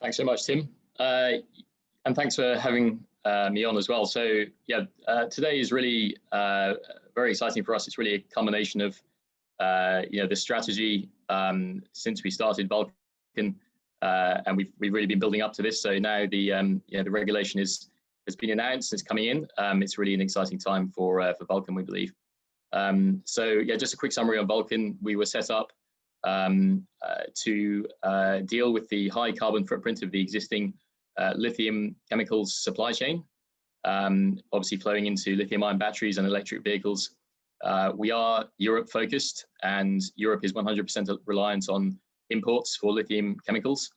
Thanks so much, Tim. And thanks for having me on as well. So yeah, today is really very exciting for us. It's really a culmination of the strategy since we started Vulcan, and we've really been building up to this. So now the regulation has been announced. It's coming in. It's really an exciting time for Vulcan, we believe. So yeah, just a quick summary on Vulcan. We were set up to deal with the high carbon footprint of the existing lithium chemicals supply chain, obviously flowing into lithium-ion batteries and electric vehicles. We are Europe focused, and Europe is 100% reliant on imports for lithium chemicals,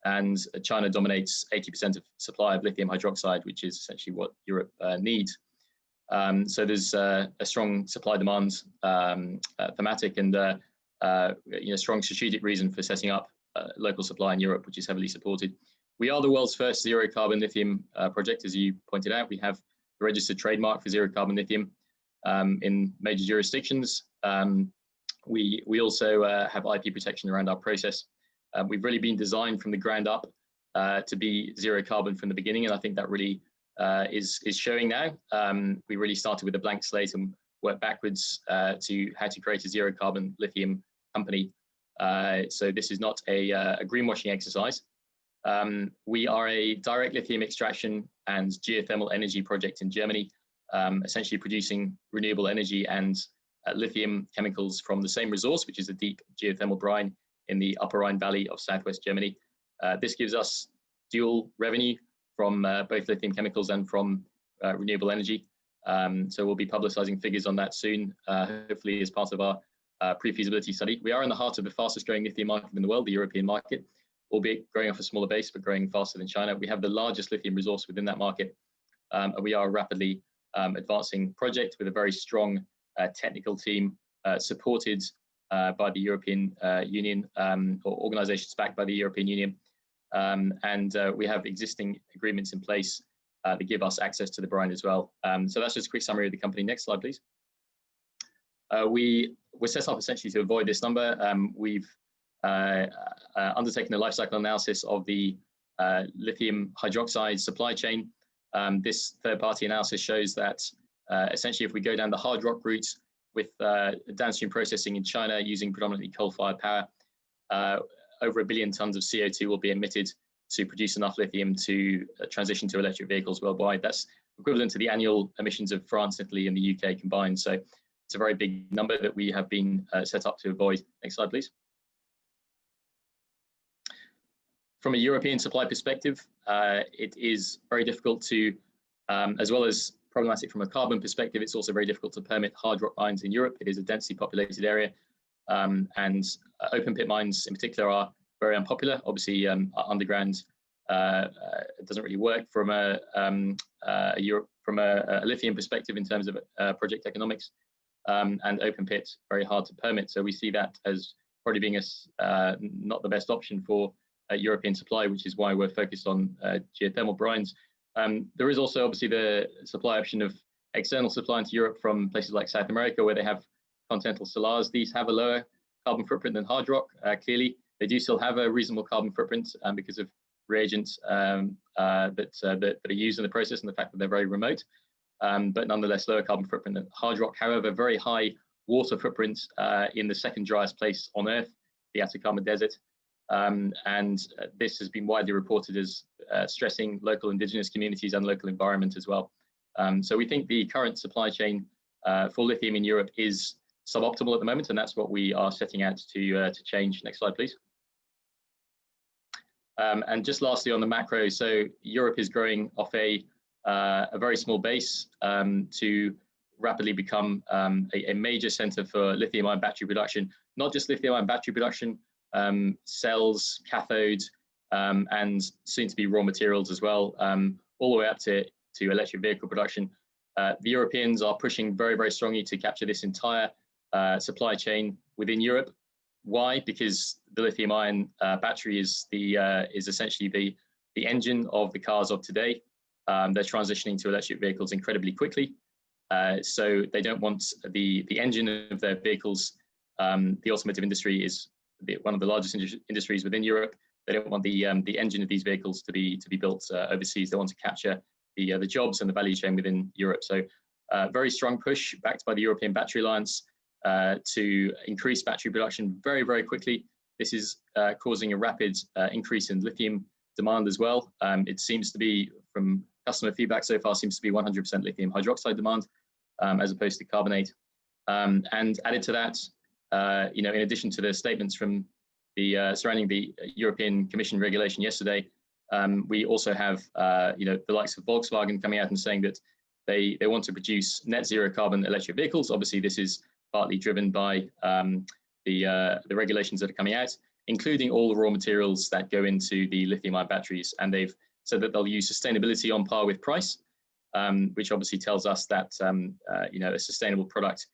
and China dominates 80% of supply of lithium hydroxide, which is essentially what Europe needs. So there's a strong supply-demand thematic and strong strategic reason for setting up local supply in Europe, which is heavily supported. We are the world's first zero carbon lithium project, as you pointed out. We have the registered trademark for zero carbon lithium in major jurisdictions. We also have IP protection around our process. We've really been designed from the ground up to be zero carbon from the beginning, and I think that really is showing now. We really started with a blank slate and worked backwards to how to create a zero carbon lithium company. So this is not a greenwashing exercise. We are a direct lithium extraction and geothermal energy project in Germany, essentially producing renewable energy and lithium chemicals from the same resource, which is a deep geothermal brine in the Upper Rhine Valley of southwest Germany. This gives us dual revenue from both lithium chemicals and from renewable energy. So we'll be publicizing figures on that soon, hopefully as part of our pre-feasibility study. We are in the heart of the fastest growing lithium market in the world, the European market, albeit growing off a smaller base, but growing faster than China. We have the largest lithium resource within that market, and we are a rapidly advancing project with a very strong technical team supported by the European Union, or organizations backed by the European Union. And we have existing agreements in place that give us access to the brine as well. So that's just a quick summary of the company. Next slide, please. We were set up essentially to avoid this number. We've undertaken a life cycle analysis of the lithium hydroxide supply chain. This third-party analysis shows that essentially if we go down the hard rock route with downstream processing in China using predominantly coal-fired power, over 1 billion tons of CO2 will be emitted to produce enough lithium to transition to electric vehicles worldwide. That's equivalent to the annual emissions of France, Italy, and the UK combined. So it's a very big number that we have been set up to avoid. Next slide, please. From a European supply perspective, it is very difficult to, as well as problematic from a carbon perspective, it's also very difficult to permit hard rock mines in Europe. It is a densely populated area, and open pit mines in particular are very unpopular. Obviously, underground it doesn't really work from a lithium perspective in terms of project economics, and open pit very hard to permit. So we see that as probably being not the best option for European supply, which is why we're focused on geothermal brines. There is also obviously the supply option of external supply into Europe from places like South America, where they have continental salars. These have a lower carbon footprint than hard rock. Clearly, they do still have a reasonable carbon footprint because of reagents that are used in the process and the fact that they're very remote, but nonetheless lower carbon footprint than hard rock. However, very high water footprint in the second driest place on Earth, the Atacama Desert. And this has been widely reported as stressing local indigenous communities and local environment as well. So we think the current supply chain for lithium in Europe is suboptimal at the moment, and that's what we are setting out to change. Next slide, please. And just lastly on the macro, so Europe is growing off a very small base to rapidly become a major center for lithium-ion battery production, not just lithium-ion battery production, cells, cathodes, and soon to be raw materials as well, all the way up to electric vehicle production. The Europeans are pushing very, very strongly to capture this entire supply chain within Europe. Why? Because the lithium-ion battery is essentially the engine of the cars of today. They're transitioning to electric vehicles incredibly quickly. So they don't want the engine of their vehicles. The automotive industry is one of the largest industries within Europe. They don't want the engine of these vehicles to be built overseas. They want to capture the jobs and the value chain within Europe. So very strong push backed by the European Battery Alliance to increase battery production very, very quickly. This is causing a rapid increase in lithium demand as well. It seems to be, from customer feedback so far, seems to be 100% lithium hydroxide demand as opposed to carbonate. And added to that, in addition to the statements from the surrounding the European Commission regulation yesterday, we also have the likes of Volkswagen coming out and saying that they want to produce net zero carbon electric vehicles. Obviously, this is partly driven by the regulations that are coming out, including all the raw materials that go into the lithium-ion batteries. And they've said that they'll use sustainability on par with price, which obviously tells us that a sustainable product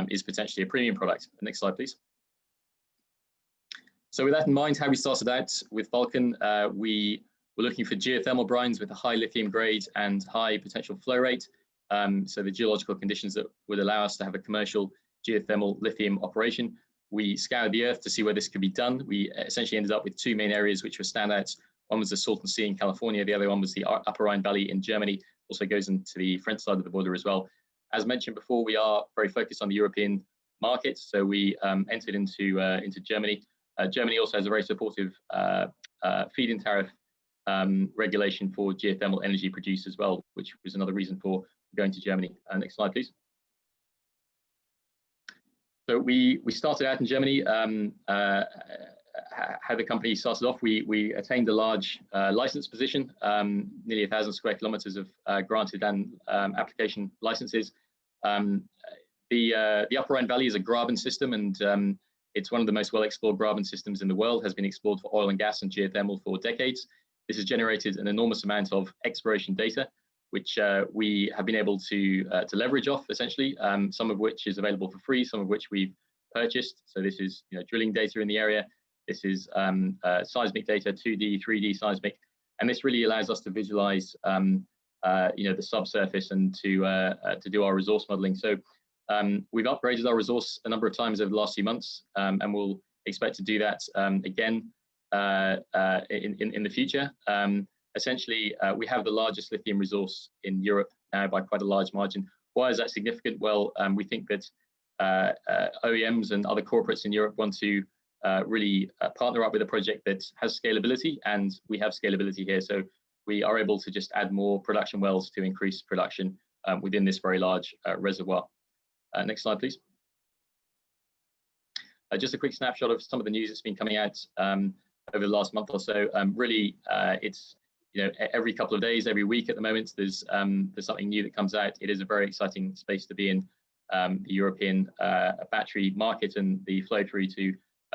is potentially a premium product. Next slide, please. So with that in mind, how we started out with Vulcan, we were looking for geothermal brines with a high lithium grade and high potential flow rate. So the geological conditions that would allow us to have a commercial geothermal lithium operation. We scoured the earth to see where this could be done. We essentially ended up with two main areas which were standouts. One was the Salton Sea in California. The other one was the Upper Rhine Valley in Germany. Also goes into the French side of the border as well. As mentioned before, we are very focused on the European market. So we entered into Germany. Germany also has a very supportive feed-in tariff regulation for geothermal energy produced as well, which was another reason for going to Germany. Next slide, please. So we started out in Germany. How the company started off, we attained a large license position, nearly 1,000 square kilometers of granted and application licenses. The Upper Rhine Valley is a Graben system, and it's one of the most well-explored Graben systems in the world, has been explored for oil and gas and geothermal for decades. This has generated an enormous amount of exploration data, which we have been able to leverage off, essentially, some of which is available for free, some of which we've purchased. So this is drilling data in the area. This is seismic data, 2D, 3D seismic, and this really allows us to visualize the subsurface and to do our resource modeling. So we've upgraded our resource a number of times over the last few months, and we'll expect to do that again in the future. Essentially, we have the largest lithium resource in Europe now by quite a large margin. Why is that significant? Well, we think that OEMs and other corporates in Europe want to really partner up with a project that has scalability, and we have scalability here. So we are able to just add more production wells to increase production within this very large reservoir. Next slide, please. Just a quick snapshot of some of the news that's been coming out over the last month or so. Really, it's every couple of days, every week at the moment, there's something new that comes out. It is a very exciting space to be in, the European battery market and the flow through to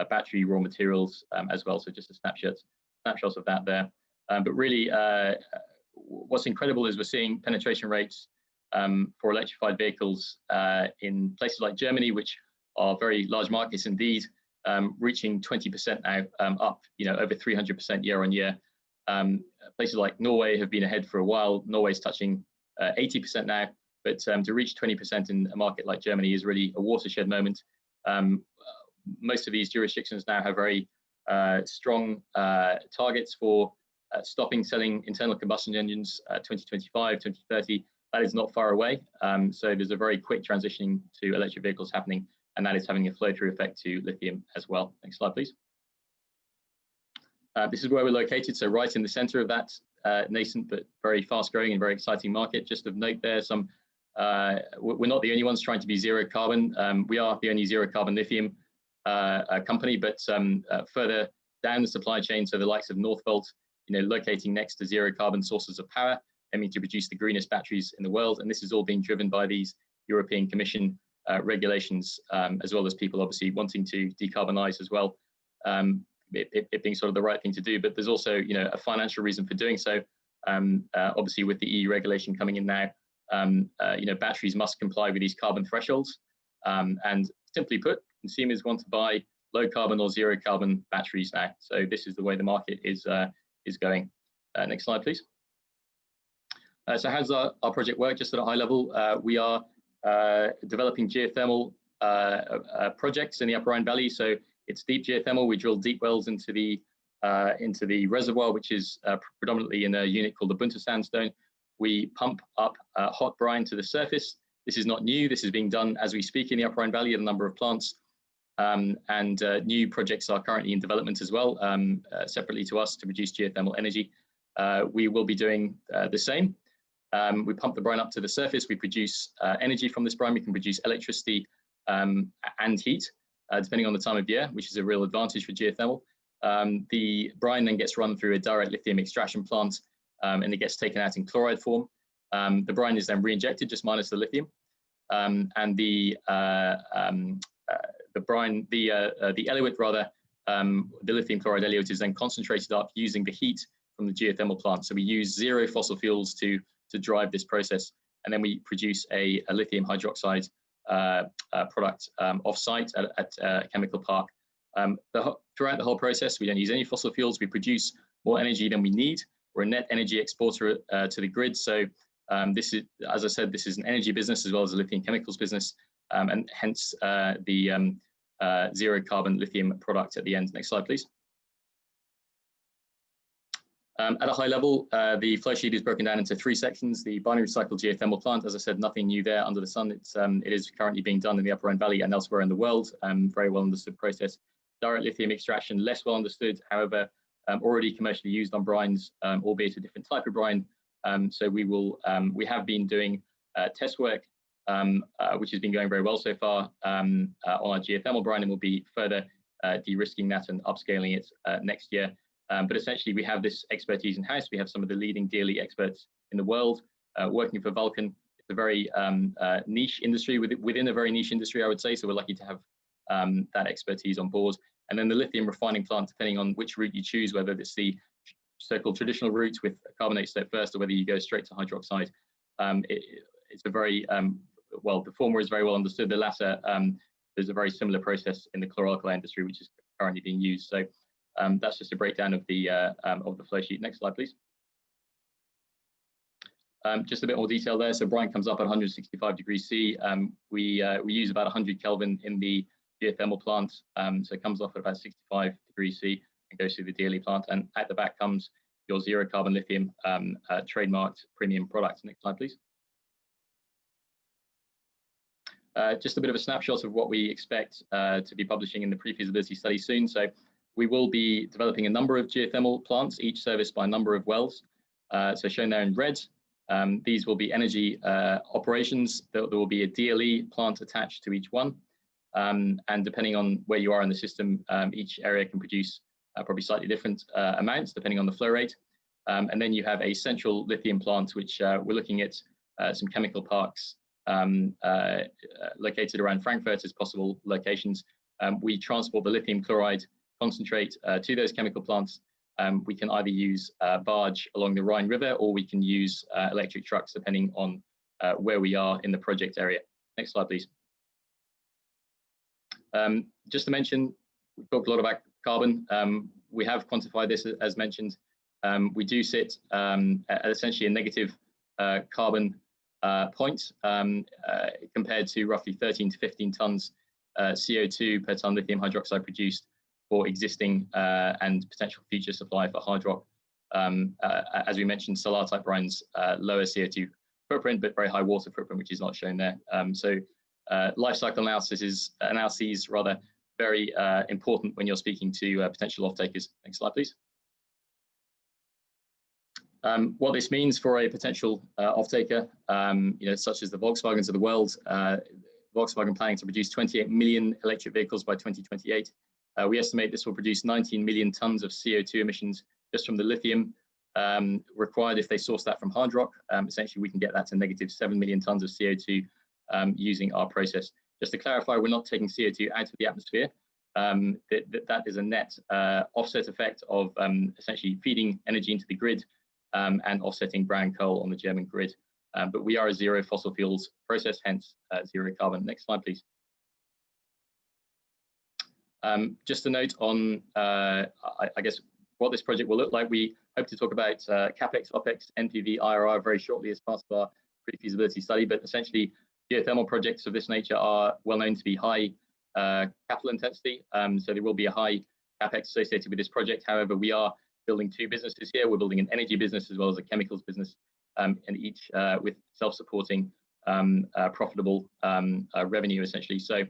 battery raw materials as well. So just a snapshots of that there. But really, what's incredible is we're seeing penetration rates for electrified vehicles in places like Germany, which are very large markets indeed, reaching 20% now, up over 300% year on year. Places like Norway have been ahead for a while. Norway's touching 80% now, but to reach 20% in a market like Germany is really a watershed moment. Most of these jurisdictions now have very strong targets for stopping selling internal combustion engines 2025, 2030. That is not far away. So there's a very quick transitioning to electric vehicles happening, and that is having a flow-through effect to lithium as well. Next slide, please. This is where we're located, so right in the center of that nascent but very fast-growing and very exciting market. Just of note there, we're not the only ones trying to be zero carbon. We are the only zero carbon lithium company, but further down the supply chain, so the likes of Northvolt, locating next to zero carbon sources of power, aiming to produce the greenest batteries in the world. And this is all being driven by these European Commission regulations, as well as people obviously wanting to decarbonize as well. It being sort of the right thing to do, but there's also a financial reason for doing so. Obviously, with the EU regulation coming in now, batteries must comply with these carbon thresholds. And simply put, consumers want to buy low carbon or zero carbon batteries now. So this is the way the market is going. Next slide, please. So how does our project work? Just at a high level, we are developing geothermal projects in the Upper Rhine Valley. So it's deep geothermal. We drill deep wells into the into the reservoir, which is predominantly in a unit called the Bunter sandstone. We pump up hot brine to the surface. This is not new. This is being done as we speak in the Upper Rhine Valley at a number of plants. And new projects are currently in development as well, separately to us, to produce geothermal energy. We will be doing the same. We pump the brine up to the surface. We produce energy from this brine. We can produce electricity and heat, depending on the time of year, which is a real advantage for geothermal. The brine then gets run through a direct lithium extraction plant, and it gets taken out in chloride form. The brine is then re-injected, just minus the lithium, and the brine, the eluate rather, the lithium chloride eluate is then concentrated up using the heat from the geothermal plant. So we use zero fossil fuels to drive this process, and then we produce a lithium hydroxide product off-site at a chemical park. Throughout the whole process, we don't use any fossil fuels. We produce more energy than we need. We're a net energy exporter to the grid. So this is, as I said, this is an energy business as well as a lithium chemicals business, and hence the zero carbon lithium product at the end. Next slide, please. At a high level, the flow sheet is broken down into 3 sections. The binary cycle geothermal plant, as I said, nothing new there under the sun. It is currently being done in the Upper Rhine Valley and elsewhere in the world. Very well understood process. Direct lithium extraction, less well understood, however, already commercially used on brines, albeit a different type of brine. So we have been doing test work, which has been going very well so far on our geothermal brine, and we'll be further de-risking that and upscaling it next year. But essentially, we have this expertise in-house. We have some of the leading DLE experts in the world working for Vulcan. It's a very niche industry, within a very niche industry, I would say. So we're lucky to have that expertise on board. And then the lithium refining plant, depending on which route you choose, whether it's the so-called traditional route with carbonate step first, or whether you go straight to hydroxide. It's a very, well, the former is very well understood. The latter, there's a very similar process in the chlor-alkali industry, which is currently being used. So that's just a breakdown of the flow sheet. Next slide, please. Just a bit more detail there. So brine comes up at 165 degrees C. We use about 100 Kelvin in the geothermal plant. So it comes off at about 65 degrees C and goes through the DLE plant. And at the back comes your zero carbon lithium trademarked premium product. Next slide, please. Just a bit of a snapshot of what we expect to be publishing in the pre-feasibility study soon. So we will be developing a number of geothermal plants, each serviced by a number of wells. So shown there in red, these will be energy operations. There will be a DLE plant attached to each one. And depending on where you are in the system, each area can produce probably slightly different amounts depending on the flow rate. And then you have a central lithium plant, which we're looking at some chemical parks located around Frankfurt as possible locations. We transport the lithium chloride concentrate to those chemical plants. We can either use barge along the Rhine River, or we can use electric trucks depending on where we are in the project area. Next slide, please. Just to mention, we've talked a lot about carbon. We have quantified this as mentioned. We do sit at essentially a negative carbon point compared to roughly 13 to 15 tons CO2 per ton lithium hydroxide produced for existing and potential future supply for hard rock. As we mentioned, solar type brines, lower CO2 footprint, but very high water footprint, which is not shown there. So life cycle analyses rather very important when you're speaking to potential off-takers. Next slide, please. What this means for a potential off-taker, such as the Volkswagens of the world, Volkswagen planning to produce 28 million electric vehicles by 2028. We estimate this will produce 19 million tons of CO2 emissions just from the lithium required if they source that from hard rock. Essentially, we can get that to negative 7 million tons of CO2 using our process. Just to clarify, we're not taking CO2 out of the atmosphere. That is a net offset effect of essentially feeding energy into the grid and offsetting brown coal on the German grid. But we are a zero fossil fuels process, hence zero carbon. Next slide, please. Just a note on, I guess, what this project will look like. We hope to talk about Capex, OPEX, NPV, IRR very shortly as part of our pre-feasibility study, but essentially geothermal projects of this nature are well known to be high capital intensity, so there will be a high Capex associated with this project. However, we are building two businesses here. We're building an energy business as well as a chemicals business, and each with self-supporting, profitable revenue, essentially. So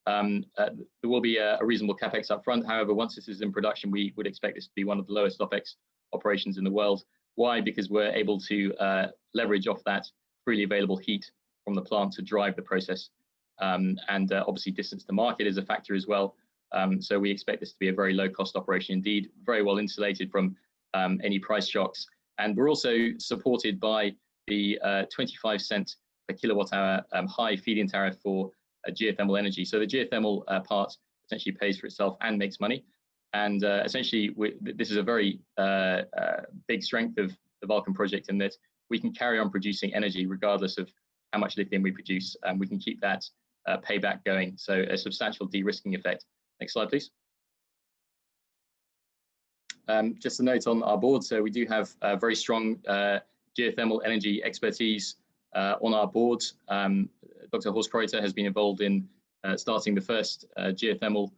there will be a reasonable Capex up front. However, once this is in production, we would expect this to be one of the lowest OPEX operations in the world. Why? Because we're able to leverage off that freely available heat from the plant to drive the process. And obviously distance to market is a factor as well. So we expect this to be a very low cost operation indeed, very well insulated from any price shocks. And we're also supported by the 25 cent per kilowatt hour high feed-in tariff for geothermal energy. So the geothermal part essentially pays for itself and makes money. And essentially, this is a very big strength of the Vulcan project in that we can carry on producing energy regardless of how much lithium we produce, and we can keep that payback going. So a substantial de-risking effect. Next slide, please. Just a note on our board. So we do have very strong geothermal energy expertise on our board. Dr. Horst Kreuter has been involved in starting the first geothermal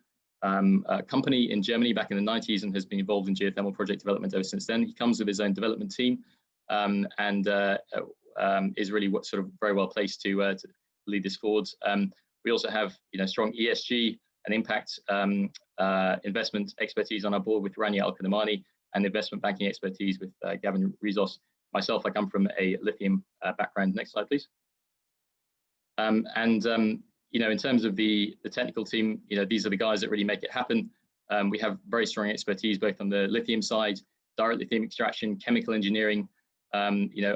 company in Germany back in the 90s and has been involved in geothermal project development ever since then. He comes with his own development team and is really sort of very well placed to lead this forward. We also have strong ESG and impact investment expertise on our board with Rania Al-Kanamani, and investment banking expertise with Graben Resources. Myself, I come from a lithium background. Next slide, please. In terms of the technical team, these are the guys that really make it happen. We have very strong expertise both on the lithium side, direct lithium extraction, chemical engineering, a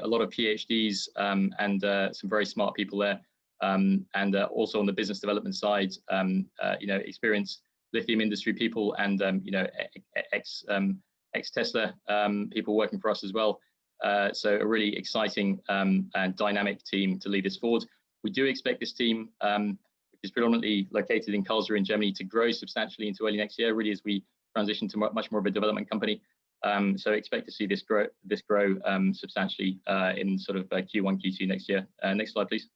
lot of PhDs and some very smart people there. And also on the business development side, experienced lithium industry people and ex-Tesla people working for us as well. So a really exciting and dynamic team to lead us forward. We do expect this team, which is predominantly located in Karlsruhe in Germany, to grow substantially into early next year, really as we transition to much more of a development company. So expect to see this grow substantially in sort of Q1, Q2 next year. Next slide, please.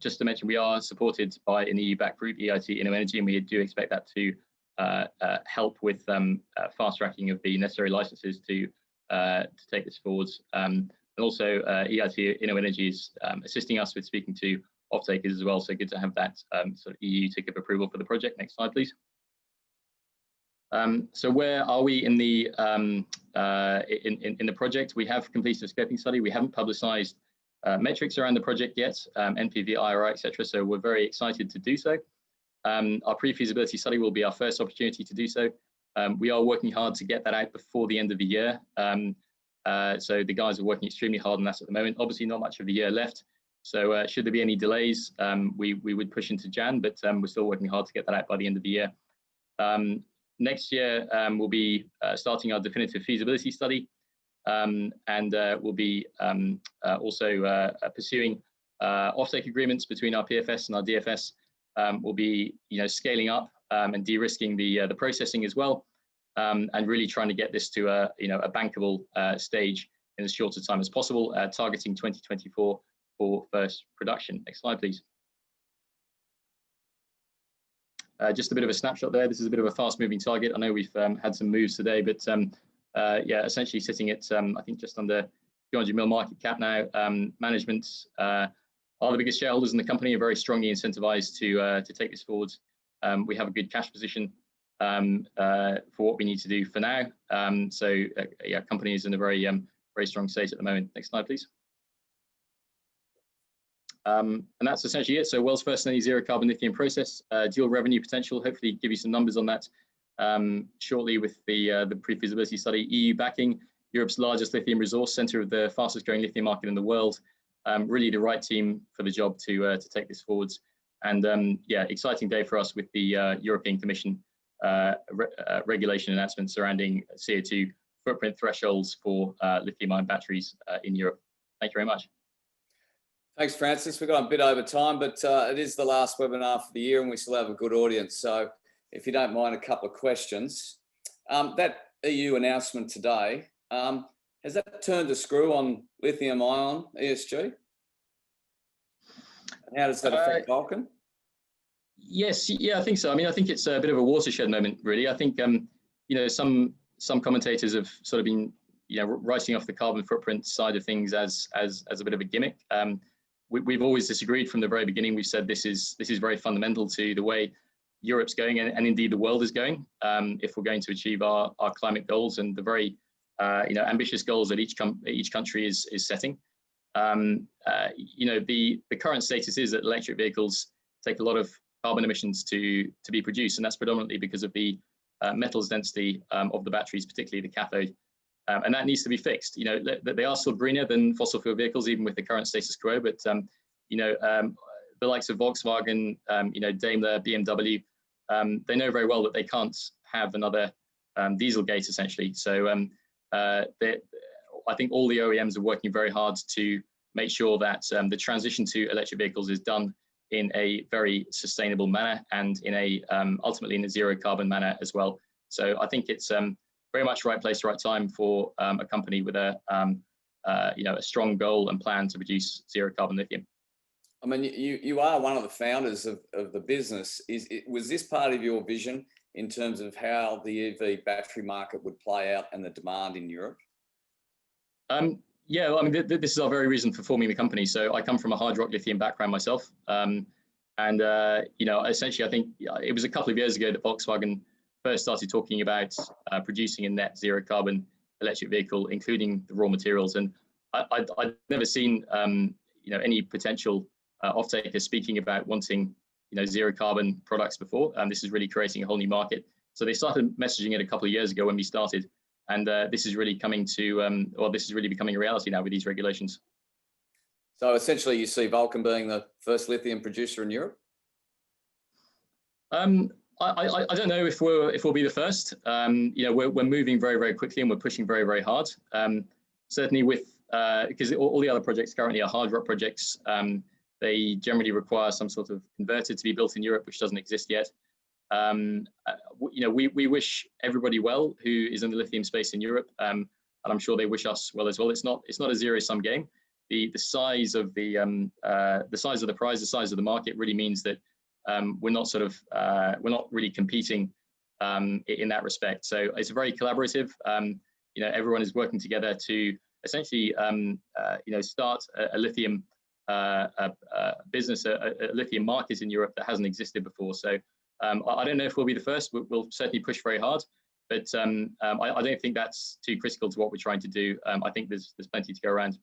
Just to mention, we are supported by an EU-backed group, EIT Energy, and we do expect that to help with fast-tracking of the necessary licenses to take this forward. And also, EIT Energy is assisting us with speaking to offtakers as well. So good to have that sort of EU tick of approval for the project. Next slide, please. So where are we in the project? We have completed a scoping study. We haven't publicized metrics around the project yet, NPV, IRR, etc. So we're very excited to do so. Our pre-feasibility study will be our first opportunity to do so. We are working hard to get that out before the end of the year. So the guys are working extremely hard on that at the moment. Obviously, not much of the year left. So should there be any delays, we would push into Jan, but we're still working hard to get that out by the end of the year. Next year, we'll be starting our definitive feasibility study, and we'll be also pursuing offtake agreements between our PFS and our DFS. We'll be scaling up and de-risking the processing as well, and really trying to get this to a bankable stage in as short a time as possible, targeting 2024 for first production. Next slide, please. Just a bit of a snapshot there. This is a bit of a fast-moving target. I know we've had some moves today, but yeah, essentially sitting at I think just under 200 mil market cap now. Management are the biggest shareholders in the company, are very strongly incentivized to take this forward. We have a good cash position for what we need to do for now. So yeah, company is in a very strong state at the moment. Next slide, please. And that's essentially it. So world's first and only zero carbon lithium process, dual revenue potential. Hopefully give you some numbers on that shortly with the pre-feasibility study. EU backing, Europe's largest lithium resource, center of the fastest growing lithium market in the world. Really the right team for the job to take this forwards. And yeah, exciting day for us with the European Commission regulation announcement surrounding CO2 footprint thresholds for lithium-ion batteries in Europe. Thank you very much. Thanks, Francis. We've gone a bit over time, but it is the last webinar for the year and we still have a good audience. So if you don't mind, a couple of questions. That EU announcement today, has that turned a screw on lithium-ion ESG? And how does that affect Vulcan? Yes, yeah, I think so. I mean, I think it's a bit of a watershed moment, really. I think some commentators have sort of been writing off the carbon footprint side of things as a bit of a gimmick. We've always disagreed from the very beginning. We've said this is very fundamental to the way Europe's going, and indeed the world is going, if we're going to achieve our climate goals and the very ambitious goals that each country is setting. The current status is that electric vehicles take a lot of carbon emissions to be produced, and that's predominantly because of the metals density of the batteries, particularly the cathode, and that needs to be fixed. They are still greener than fossil fuel vehicles, even with the current status quo. But the likes of Volkswagen, Daimler, BMW, they know very well that they can't have another Dieselgate, essentially. So I think all the OEMs are working very hard to make sure that the transition to electric vehicles is done in a very sustainable manner and in a ultimately in a zero carbon manner as well. So I think it's very much right place, right time for a company with a strong goal and plan to produce zero carbon lithium. I mean, you are one of the founders of the business. Was this part of your vision in terms of how the EV battery market would play out and the demand in Europe? Yeah, well, I mean, this is our very reason for forming the company. So I come from a hard rock lithium background myself. Essentially, I think it was a couple of years ago that Volkswagen first started talking about producing a net zero carbon electric vehicle, including the raw materials. And I'd never seen, any potential off-taker speaking about wanting, zero carbon products before. This is really creating a whole new market. So they started messaging it a couple of years ago when we started. And this is really coming to, this is really becoming a reality now with these regulations. So essentially, you see Vulcan being the first lithium producer in Europe? I don't know if we'll be the first. We're moving very, very quickly and we're pushing very, very hard. Certainly with, because all the other projects currently are hard rock projects, they generally require some sort of converter to be built in Europe, which doesn't exist yet. We wish everybody well who is in the lithium space in Europe, and I'm sure they wish us well as well. It's not a zero-sum game. The size of the size of the prize, the size of the market really means that we're not really competing in that respect. So it's very collaborative. Everyone is working together to essentially start a lithium business, a lithium market in Europe that hasn't existed before. So I don't know if we'll be the first. We'll certainly push very hard, but I don't think that's too critical to what we're trying to do. I think there's plenty to go around.